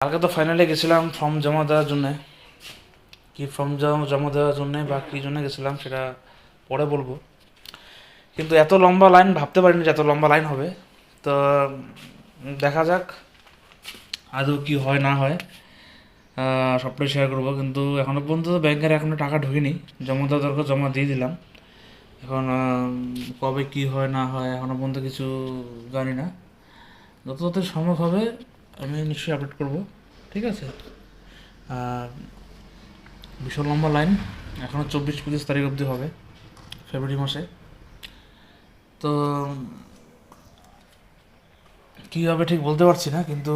কালকে তো ফাইনালে গেছিলাম ফর্ম জমা দেওয়ার জন্যে। কি ফর্ম জমা দেওয়ার জন্যে বা কী জন্য গেছিলাম সেটা পরে বলবো। কিন্তু এত লম্বা লাইন ভাবতে পারিনি যে এত লম্বা লাইন হবে। তো দেখা যাক আদৌ কি হয় না হয়, সবটাই শেয়ার করবো। কিন্তু এখনও পর্যন্ত তো ব্যাংকের এখনও টাকা ঢুকিনি, জমা দেওয়া দরকার জমা দিয়ে দিলাম। এখন কবে কি হয় না হয় এখনও পর্যন্ত কিছু জানি না। যত যত সম্ভব হবে আমি নিশ্চয়ই আপডেট করবো, ঠিক আছে। আর ভীষণ লম্বা লাইন, এখনও 24-25 তারিখ অবধি হবে ফেব্রুয়ারি মাসে। তো কী হবে ঠিক বলতে পারছি না, কিন্তু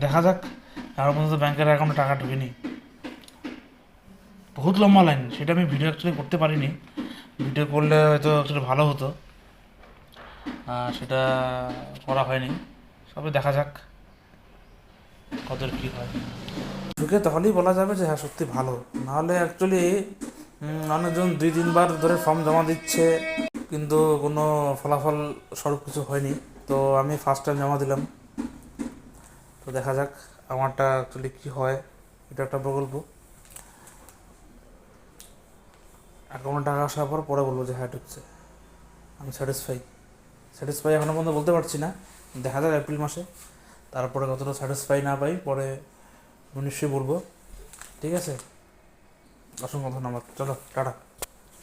দেখা যাক। আর পর্যন্ত ব্যাংকের অ্যাকাউন্টে টাকা ঢুকেনি, বহুত লম্বা লাইন। সেটা আমি ভিডিও অ্যাকচুয়ালি করতে পারিনি, ভিডিও করলে হয়তো একটু ভালো হতো, সেটা করা হয়নি। সবে দেখা যাক কত কী হয়। ঢুকে তাহলেই বলা যাবে যে হ্যাঁ সত্যি ভালো। নাহলে অ্যাকচুয়ালি অনেকজন 2-3 বার ধরে ফর্ম জমা দিচ্ছে, কিন্তু কোনো ফলাফল স্বরূপ কিছু হয়নি। তো আমি ফার্স্ট টাইম জমা দিলাম, তো দেখা যাক আমারটা অ্যাকচুয়ালি কী হয়। এটা একটা প্রকল্প, অ্যাকাউন্টে টাকা আসার পর পরে বলবো যে হ্যাঁ ঢুকছে। আমি স্যাটিসফাই এখনও পর্যন্ত বলতে পারছি না, দেখা যাক এপ্রিল মাসে। তারপরে কতটা স্যাটিসফাই না পাই পরে আমি নিশ্চয়ই বলবো, ঠিক আছে। অসংখ্য ধন্যবাদ, চলো টাটা।